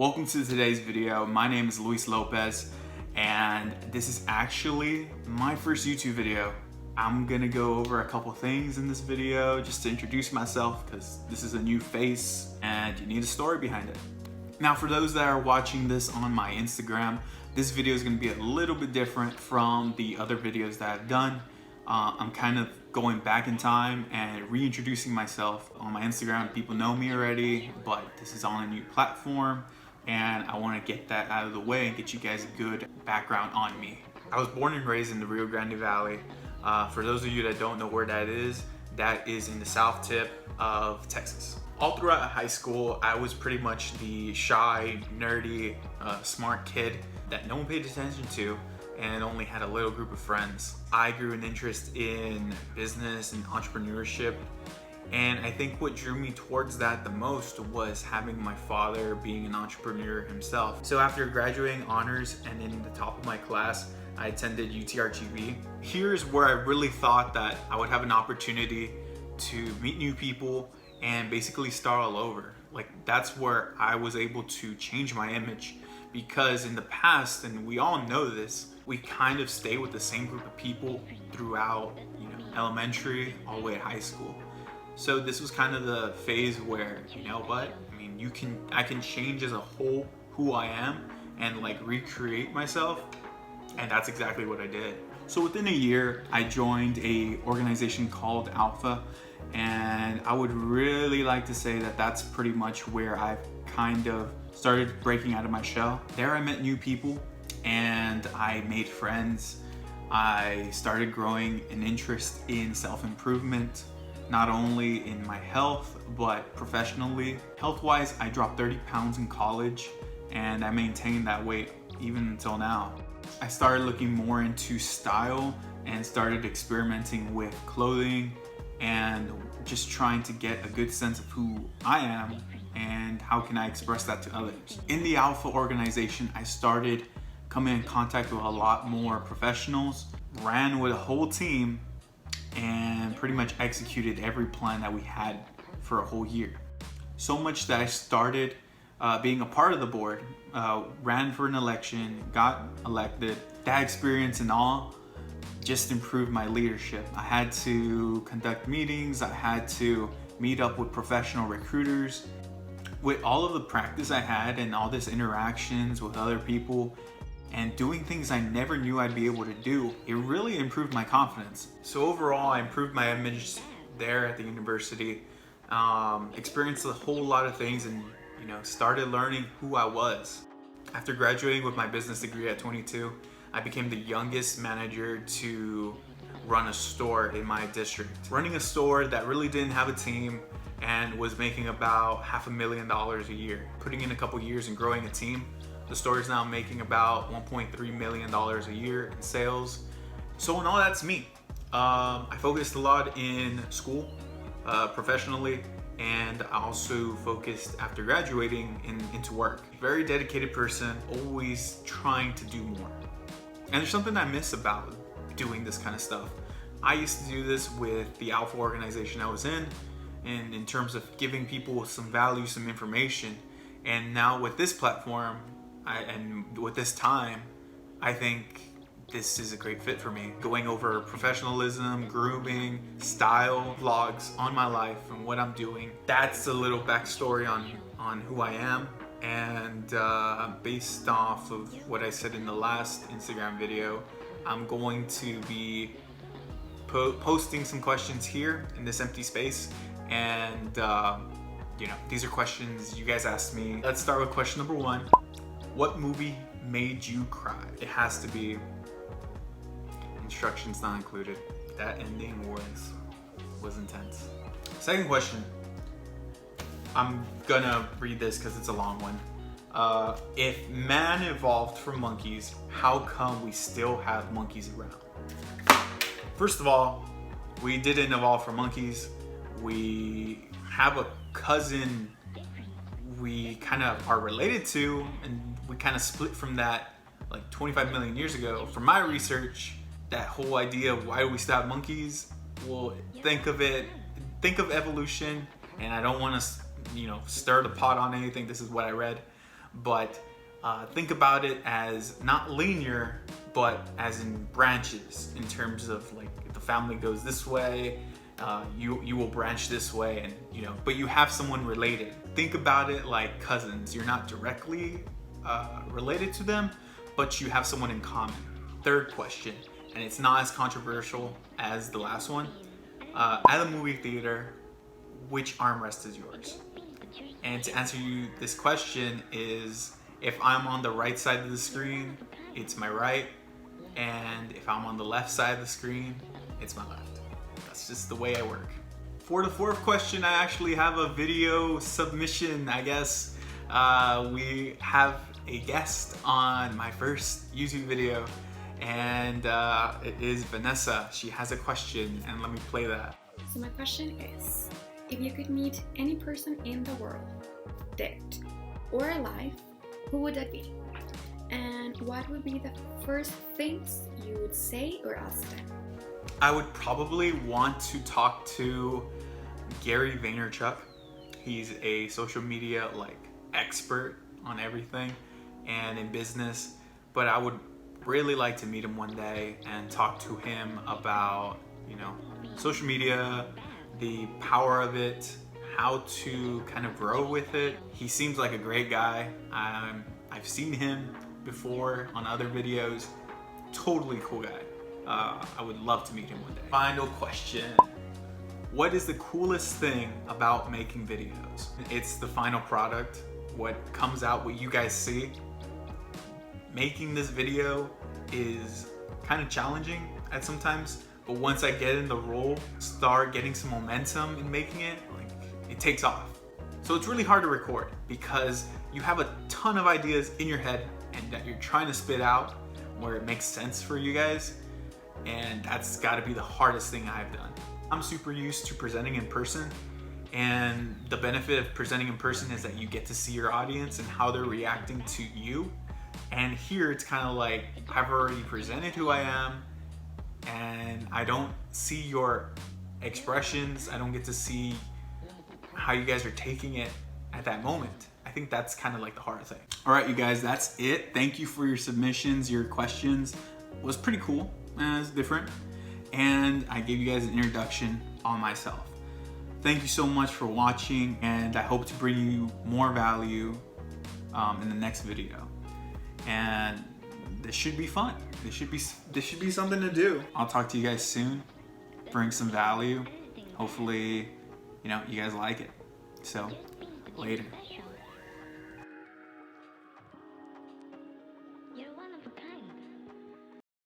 Welcome to today's video. My name is Luis Lopez, and this is actually my first YouTube video. I'm gonna go over a couple things in this video just to introduce myself because this is a new face and you need a story behind it. Now, for those that are watching this on my Instagram, this video is gonna be a little bit different from the other videos that I've done. I'm kind of going back in time and reintroducing myself on my Instagram. People know me already, but this is on a new platform. And I want to get that out of the way and get you guys a good background on me. I was born and raised in the Rio Grande Valley. For those of you that don't know where that is in the south tip of Texas. All throughout high school, I was pretty much the shy, nerdy, smart kid that no one paid attention to and only had a little group of friends. I grew an interest in business and entrepreneurship. And I think what drew me towards that the most was having my father being an entrepreneur himself. So after graduating honors and in the top of my class, I attended UTRGV. Here's where I really thought that I would have an opportunity to meet new people and basically start all over. Like, that's where I was able to change my image, because in the past, and we all know this, we kind of stay with the same group of people throughout, elementary all the way to high school. So this was kind of the phase where, you know what? I mean, I can change as a whole who I am and like recreate myself. And that's exactly what I did. So within a year, I joined a organization called Alpha. And I would really like to say that that's pretty much where I've kind of started breaking out of my shell. There I met new people and I made friends. I started growing an interest in self-improvement, not only in my health, but professionally. Health-wise, I dropped 30 pounds in college and I maintained that weight even until now. I started looking more into style and started experimenting with clothing and just trying to get a good sense of who I am and how can I express that to others. In the Alpha organization, I started coming in contact with a lot more professionals, ran with a whole team, and pretty much executed every plan that we had for a whole year. So much that I started being a part of the board, ran for an election, got elected. That experience and all just improved my leadership. I had to conduct meetings, I had to meet up with professional recruiters. With all of the practice I had and all this interactions with other people, and doing things I never knew I'd be able to do, it really improved my confidence. So overall, I improved my image there at the university, experienced a whole lot of things, and started learning who I was. After graduating with my business degree at 22, I became the youngest manager to run a store in my district. Running a store that really didn't have a team and was making about $500,000 a year. Putting in a couple years and growing a team, the store is now making about $1.3 million a year in sales. So in all, that's me. I focused a lot in school, professionally, and I also focused after graduating into work. Very dedicated person, always trying to do more. And there's something I miss about doing this kind of stuff. I used to do this with the Alpha organization I was in, and in terms of giving people some value, some information. And now with this platform, and with this time, I think this is a great fit for me. Going over professionalism, grooming, style, vlogs on my life and what I'm doing. That's a little backstory on who I am. And based off of what I said in the last Instagram video, I'm going to be posting some questions here in this empty space. And these are questions you guys asked me. Let's start with question number 1. What movie made you cry? It has to be Instructions Not Included. That ending was intense. Second question. I'm gonna read this because it's a long one. If man evolved from monkeys, how come we still have monkeys around? First of all, we didn't evolve from monkeys. We have a cousin we kind of are related to, and we kind of split from that like 25 million years ago. From my research, that whole idea of why do we still have monkeys, well, think of evolution, and I don't want to stir the pot on anything. This is what I read. but think about it as not linear, but as in branches, in terms of like if the family goes this way, you will branch this way, and but you have someone related. Think about it like cousins. You're not directly related to them, but you have someone in common. Third question, and it's not as controversial as the last one. At a movie theater, which armrest is yours? And to answer you this question is, if I'm on the right side of the screen, it's my right, and if I'm on the left side of the screen, it's my left. That's just the way I work. For the fourth question, I actually have a video submission, I guess. We have a guest on my first YouTube video, and it is Vanessa. She has a question, and let me play that. So my question is, if you could meet any person in the world, dead or alive, who would that be? And what would be the first things you would say or ask them? I would probably want to talk to Gary Vaynerchuk. He's a social media expert on everything and in business, but I would really like to meet him one day and talk to him about social media, the power of it, how to kind of grow with it. He seems like a great guy. I've seen him before on other videos. Totally cool guy. I would love to meet him one day. Final question. What is the coolest thing about making videos? It's the final product, what comes out, what you guys see. Making this video is kind of challenging at sometimes, but once I get in the role, start getting some momentum in making it, it takes off. So it's really hard to record because you have a ton of ideas in your head and that you're trying to spit out where it makes sense for you guys, and that's got to be the hardest thing I've done. I'm super used to presenting in person, and the benefit of presenting in person is that you get to see your audience and how they're reacting to you. And here it's kind of like I've already presented who I am, and I don't see your expressions. I don't get to see how you guys are taking it at that moment. I think that's kind of like the hard thing. All right, you guys, that's it. Thank you for your submissions. Your questions was pretty cool. It's different. And I gave you guys an introduction on myself. Thank you so much for watching, and I hope to bring you more value in the next video. And this should be fun. This should be something to do. I'll talk to you guys soon. Bring some value. Hopefully, you guys like it. So, later.